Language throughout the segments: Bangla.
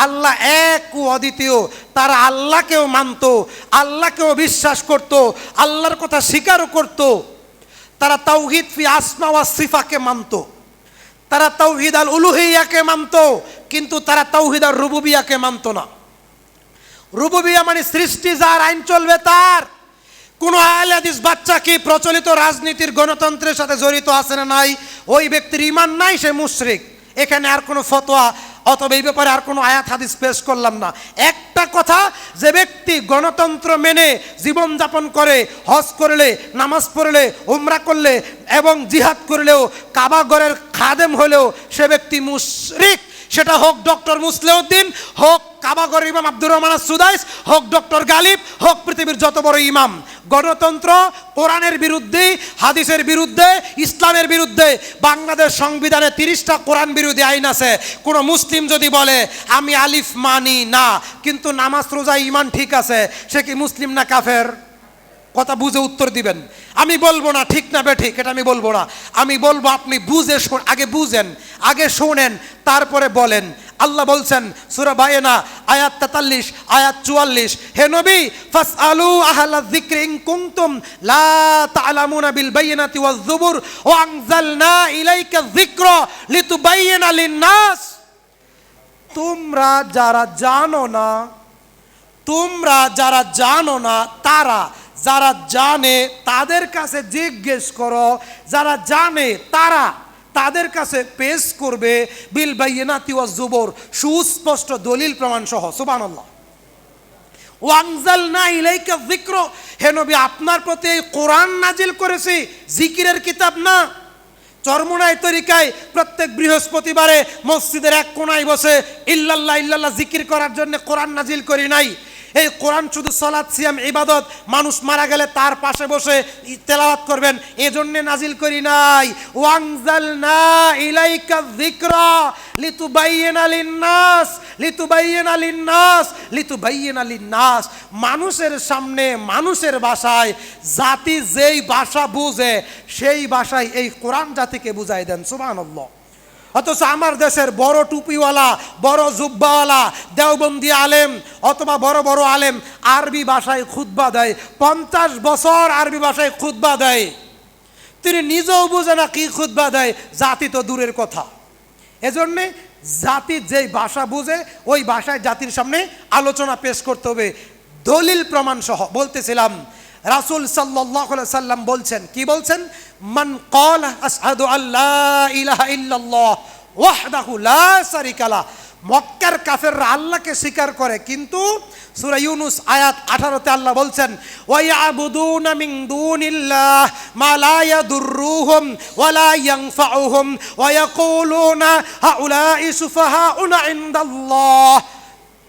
আল্লাহ এক ও অদ্বিতীয়, তারা আল্লাহকেও মানত, আল্লাহকেও বিশ্বাস করত, আল্লাহর কথা স্বীকারও করত। তারা তাওহীদ ফি আসমা ওয়া সিফাকে মানত, তারা তাওহীদ আল উলুহিয়াকে মানত, কিন্তু তারা তাওহীদ আর রুবুবিয়াকে মানত না। রুবুবিয়া মানে সৃষ্টি যার, আইন চলবে তার। কোন আহলে হাদিস বাচ্চা কি প্রচলিত রাজনীতির গণতন্ত্রের সাথে জড়িত আছে না নাই, ওই ব্যক্তির ঈমান নাই, সে মুশরিক। এখানে আর কোনো ফতোয়া অথবা এই ব্যাপারে আর কোনো আয়াত হাদিস পেশ করলাম না। একটা কথা, যে ব্যক্তি গণতন্ত্র মেনে জীবনযাপন করে, হজ করলে, নামাজ পড়লে, উমরা করলে এবং জিহাদ করলেও, কাবা ঘরের খাদেম হলেও সে ব্যক্তি মুশরিক। সেটা হোক ডক্টর মুসলিউদ্দিন, হোক কাবাগর ইমাম আব্দুর রহমান সুদাইস, হোক ডক্টর গালিব, হোক পৃথিবীর যত বড় ইমাম। গণতন্ত্র কোরআনের বিরুদ্ধে, হাদিসের বিরুদ্ধে, ইসলামের বিরুদ্ধে। বাংলাদেশ সংবিধানে 30টা কোরআন বিরোধী আইন আছে। কোনো মুসলিম যদি বলে আমি আলিফ মানি না, কিন্তু নামাজ রোজা ঈমান ঠিক আছে, সে কি মুসলিম না কাফের? কথা বুঝে উত্তর দিবেন। আমি বলবো না ঠিক না বেঠিক, এটা আমি বলবো না। আমি বলবো আপনি বুঝে আগে বুঝেন, আগে শোনেন, তারপরে বলেন। আল্লাহ বলছেন সূরা বায়না আয়াত 43, আয়াত 44, হে নবী ফাসআলু আহলা যিকরি ইন কুনতুম লা তা'লামুনা বিল বাইনাতি ওয়াজ যুবুর ওয়া আনজালনা ইলাইকা যিকরা লিতুবাইয়িনা লিন-নাস। তোমরা যারা জানো না তারা, যারা জানে তাদের কাছে জিজ্ঞেস করো, যারা জানে তারা তাদের কাছে পেশ করবে বিল বাইনাতি ওয়াজ যুবুর, সুস্পষ্ট দলিল প্রমাণ সহ। সুবহানাল্লাহ। ওয়া আনজালনা ইলাইকা যিকরা, হে নবী আপনার প্রতি এই কোরআন নাজিল করেছি, জিকিরের কিতাব না। চরমোনাই তরিকায় প্রত্যেক বৃহস্পতিবারে মসজিদের এক কোণায় বসে ইল্লাল্লাহ ইল্লাল্লাহ জিকির করার জন্য কোরআন নাজিল করি নাই। এই কোরআন শুধু সালাত, সিয়াম, ইবাদত, মানুষ মারা গেলে তার পাশে বসে তেলাওয়াত করবেন, এজন্য নাজিল করি নাই। ওয়ানজালনা ইলাইকা যিকরা লিতুবাইয়িনা লিন-নাস, লিতুবাইয়িনা লিন-নাস, লিতুবাইয়িনা লিন-নাস। মানুষের সামনে, মানুষের ভাষায়, জাতি যেই ভাষা বুঝে সেই ভাষায় এই কোরআন জাতিকে বুঝাই দেন। সুবহানাল্লাহ। অথচ আমার দেশের বড় টুপিওয়ালা, বড় জুব্বাওয়ালা, দেওবন্দি আলেম অথবা বড় বড় আলেম আরবি ভাষায় খুতবা দেয়, 50 বছর আরবি ভাষায় খুতবা দেয়। তিনি নিজেও বুঝে না কি খুতবা দেয়, জাতি তো দূরের কথা। এজন্যে জাতি যেই ভাষা বুঝে ওই ভাষায় জাতির সামনে আলোচনা পেশ করতে হবে দলিল প্রমাণ সহ। বলতেছিলাম রাসূল সাল্লাল্লাহু আলাইহি সাল্লাম বলছেন, কি বলছেন? মান ক্বালা আশহাদু আল্লা ইলাহা ইল্লাল্লাহ ওয়াহদাহু লা শারীকা লাহ। মক্কার কাফেররা আল্লাহকে স্বীকার করে, কিন্তু সূরা ইউনূস আয়াত 18 তে আল্লাহ বলছেন ওয়া ইয়াবুদুনা মিন দুনিল্লাহ মা লা ইয়াদুররুহুম ওয়া লা ইয়ানফাউহুম ওয়া ইয়াকুলুনা হাউলাই সুফাহাউনা ইনদাল্লাহ।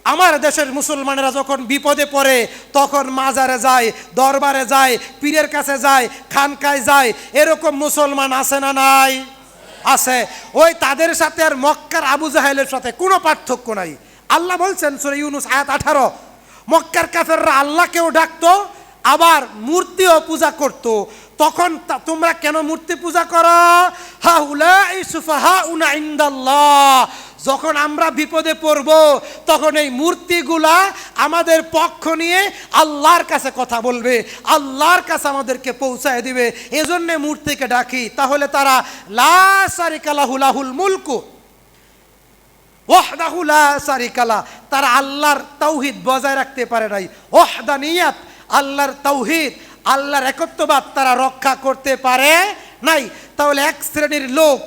আমার দেশের মুসলমানেরা যখন বিপদে পড়ে তখন মাজারে যায়, দরবারে যায়, পীরের কাছে যায়, খানকায় যায়। এরকম মুসলমান আছে না নাই? আছে। ওই তাদের সাথে আর মক্কার আবু জাহেলের সাথে কোনো পার্থক্য নাই। আল্লাহ বলছেন সূরা ইউনূস আয়াত 18, মক্কার কাফেররা আল্লাহকেও ডাকতো, আবার মূর্তিও পূজা করত। তখন তোমরা কেন মূর্তি পূজা করো? হাউলাই সুফাহাউনা ইনদাল্লাহ। যখন আমরা বিপদে পড়ব তখন এই মূর্তিগুলা আমাদের পক্ষ নিয়ে আল্লাহর কাছে কথা বলবে, আল্লাহর কাছে আমাদেরকে পৌঁছায় দিবে, এজন্য মূর্তিকে ডাকি। তাহলে তারা লা শারীকা লাহু লাহুল মুলকু ওয়াহদাহু লা শারীকা লাহ, তারা আল্লাহর তাওহীদ বজায় রাখতে পারে নাই। ওয়াহদানিয়াত, আল্লাহর তাওহীদ, আল্লাহর একত্ববাদ তারা রক্ষা করতে পারে নাই। তাহলে এক শ্রেণীর লোক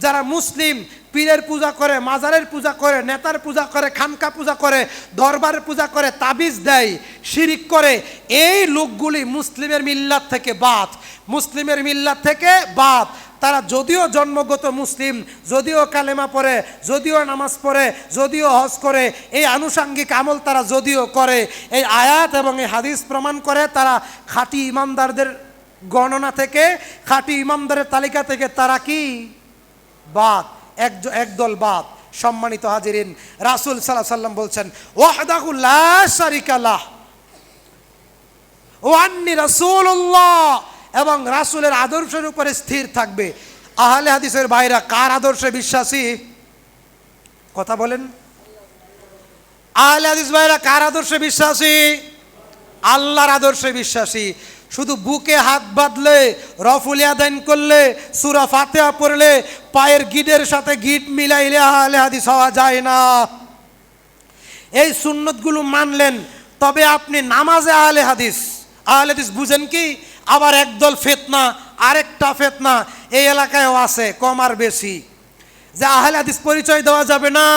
যারা মুসলিম পীরের পূজা করে, মাজারের পূজা করে, নেতার পূজা করে, খানকা পূজা করে, দরবারের পূজা করে, তাবিজ দেয়, শিরিক করে, এই লোকগুলি মুসলিমের মিল্লাত থেকে বাদ, মুসলিমের মিল্লাত থেকে বাদ। তারা যদিও জন্মগত মুসলিম, যদিও কালেমা পড়ে, যদিও নামাজ পড়ে, যদিও হজ করে, এই আনুষাঙ্গিক আমল তারা যদিও করে, এই আয়াত এবং এই হাদিস প্রমাণ করে তারা খাঁটি ইমানদারদের গণনা থেকে, খাঁটি ইমানদারের তালিকা থেকে তারা কি বাদ, একদল বাদ। সম্মানিত হাজিরিন, রাসূল সাল্লাল্লাহু আলাইহি ওয়াসাল্লাম বলছেন ওয়াহদাহু লা শারীকা লাহ ওয়া আন্নী রাসূলুল্লাহ, এবং রাসূলের আদর্শের উপরে স্থির থাকবে। আহলে হাদিসের ভাইরা কার আদর্শে বিশ্বাসী? কথা বলেন। আহলে হাদিস ভাইরা কার আদর্শে বিশ্বাসী? আল্লাহর আদর্শে বিশ্বাসী। শুধু বুকে হাত বাঁধলে, রফুল ইয়াদাইন করলে, সূরা ফাতিহা পড়লে, পায়ের গিটের সাথে গিট মিলাইলে আহলে হাদিস হওয়া যায় না। এই সুন্নতগুলো মানলেন তবে আপনি নামাজে আহলে হাদিস। আহলে হাদিস বুঝেন কি? আবার একদল ফিতনা, আরেকটা ফিতনা এই এলাকায়ও আছে, কম আর বেশি, যে আহলে হাদিস পরিচয় দেওয়া যাবে না,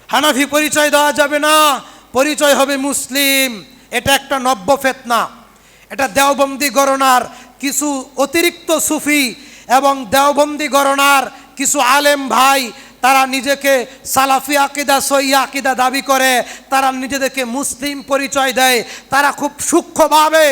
হানাফি পরিচয় দেওয়া যাবে না, পরিচয় হবে মুসলিম। এটা একটা নব্য ফিতনা। এটা দেওবন্দি গণনার কিছু অতিরিক্ত সুফি এবং দেওবন্দি গণনার কিছু আলেম ভাই, তারা নিজেকে সালাফি আকিদা, সহিহ আকিদা দাবি করে, তারা নিজেদেরকে মুসলিম পরিচয় দেয়। তারা খুব সূক্ষ্মভাবে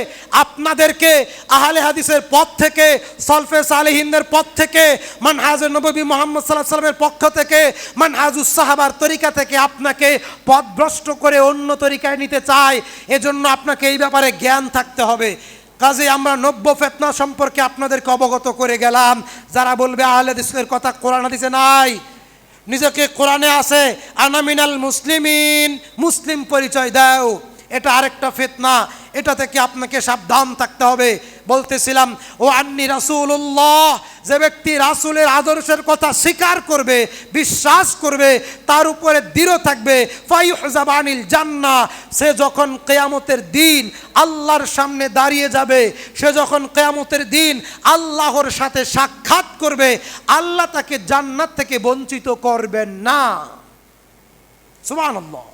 আপনাদেরকে আহলে হাদিসের পথ থেকে, সলফে সালেহিনদের পথ থেকে, মানহাজে নবী মুহাম্মদ সাল্লাল্লাহু আলাইহি ওয়াসাল্লামের পক্ষ থেকে, মানহাজুস সাহাবার তরিকা থেকে আপনাকে পথভ্রষ্ট করে অন্য তরিকায় নিতে চায়। এজন্য আপনাকে এই ব্যাপারে জ্ঞান থাকতে হবে। কাজে আমরা নব্য ফিতনা সম্পর্কে আপনাদেরকে অবগত করে গেলাম। যারা বলবে আহলে হাদিসের কথা কোরআন হাদিসে নাই, নিজেকে কোরআনে আছে আনা মিনাল মুসলিমিন, মুসলিম পরিচয় দাও, এটা আরেকটা ফিতনা। এটা থেকে আপনাকে সাবধান থাকতে হবে। বলতেছিলাম ও আন্নি রাসূলুল্লাহ, যে ব্যক্তি রাসূলের আদর্শের কথা স্বীকার করবে, বিশ্বাস করবে, তার উপরে দৃঢ় থাকবে, ফায়ুহজাবানিল জান্নাহ, সে যখন কিয়ামতের দিন আল্লাহর সামনে দাঁড়িয়ে যাবে, সে যখন কিয়ামতের দিন আল্লাহর সাথে সাক্ষাৎ করবে, আল্লাহ তাকে জান্নাত থেকে বঞ্চিত করবেন না। সুবহানাল্লাহ।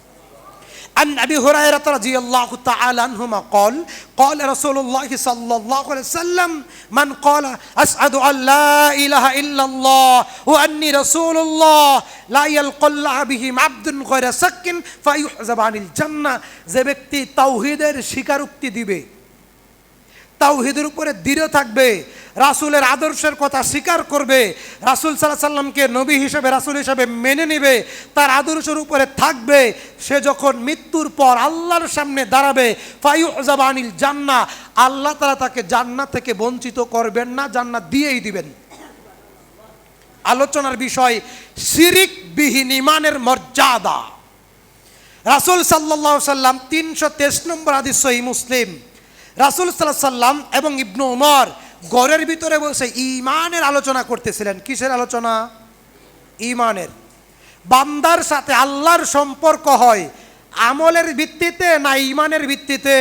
عن أبي هريرة رضي الله تعالى عنهما قال قال رسول الله صلى الله عليه وسلم من قال أشهد أن لا إله إلا الله وأني رسول الله لا يلقى الله بهم عبد غير شك فيحجب عن الجنة, যে ব্যক্তি তাওহীদের স্বীকারোক্তি দিবে, তাওহীদের উপরে দৃঢ় থাকবে, রাসূলের আদর্শের কথা স্বীকার করবে, রাসূল সাল্লাল্লাহু আলাইহি সাল্লামকে নবী হিসেবে, রাসূল হিসেবে মেনে নেবে, তার আদর্শের উপরে থাকবে, সে যখন মৃত্যুর পর আল্লাহর সামনে দাঁড়াবে, ফায়ুহজাব আনিল জান্নাহ, আল্লাহ তাআলা তাকে জান্নাত থেকে বঞ্চিত করবেন না, জান্নাত দিয়েই দিবেন। আলোচনার বিষয় শিরিক বিহীন ঈমানের মর্যাদা। রাসূল সাল্লাল্লাহু আলাইহি সাল্লাম 323 নম্বর হাদিস সহিহ মুসলিম, রাসূল সাল্লাল্লাহু আলাইহি সাল্লাম এবং ইবনে উমর ঘরের ভিতরে বসে ঈমানের আলোচনা করতেছিলেন। কিসের আলোচনা? ঈমানের। বান্দার সাথে আল্লাহর সম্পর্ক হয় আমলের ভিত্তিতে না ঈমানের ভিত্তিতে?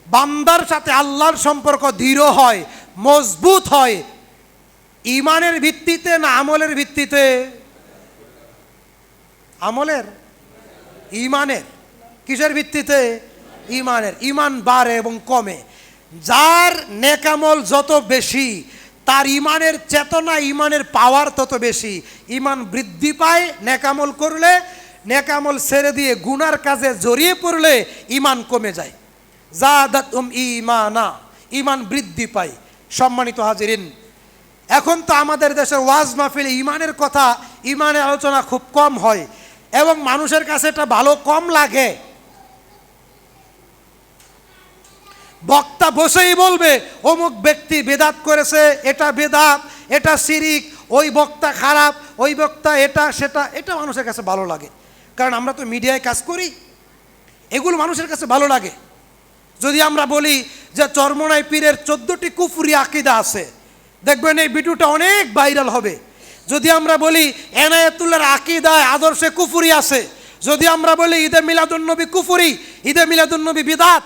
বান্দার সাথে আল্লাহর সম্পর্ক দৃঢ় হয়, মজবুত হয় ঈমানের ভিত্তিতে না আমলের ভিত্তিতে? আমলের, ঈমানের। কিসের ভিত্তিতে? ঈমানের। ঈমান বাড়ে এবং কমে। যার নেকামল যত বেশি, তার ঈমানের চেতনা, ঈমানের পাওয়ার তত বেশি। ঈমান বৃদ্ধি পায় নেকামল করলে, নেকামল ছেড়ে দিয়ে গুনার কাজে জড়িয়ে পড়লে ঈমান কমে যায়। যাদাতুম ঈমানা, ঈমান বৃদ্ধি পায়। সম্মানিত হাজিরিন, এখন তো আমাদের দেশের ওয়াজ মাহফিলে ঈমানের কথা, ঈমানের আলোচনা খুব কম হয় এবং মানুষের কাছে এটা ভালো কম লাগে। বক্তা বসেই বলবে অমুক ব্যক্তি বেদাত করেছে, এটা বেদাত, এটা শিরিক, ওই বক্তা খারাপ, ওই বক্তা এটা সেটা। এটা মানুষের কাছে ভালো লাগে, কারণ আমরা তো মিডিয়ায় কাজ করি, এগুলো মানুষের কাছে ভালো লাগে। যদি আমরা বলি যে চরমোনাই পীরের 14টি কুফরি আকিদা আছে, দেখবেন এই ভিডিওটা অনেক ভাইরাল হবে। যদি আমরা বলি এনায়েতুল্লাহর আকিদায় আদর্শে কুফরি আছে, যদি আমরা বলি ঈদে মিলাদুন্নবী কুফরি, ঈদে মিলাদুন্নবী বিদাত,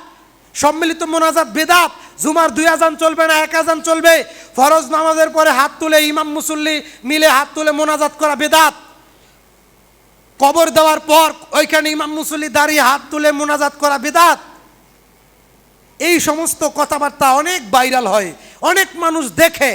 সম্মিলিত মোনাজাত বেদাত, জুমার 2 আজান চলবে না 1 আজান চলবে, ফরজ নামাজের পরে হাত তুলে ইমাম মুসল্লি মিলে হাত তুলে মোনাজাত করা বেদাত, কবর দেওয়ার পর ওইখানে ইমাম মুসল্লি দাঁড়িয়ে হাত তুলে মোনাজাত করা বেদাত। এই সমস্ত কথাবার্তা অনেক ভাইরাল হয়, অনেক মানুষ দেখে।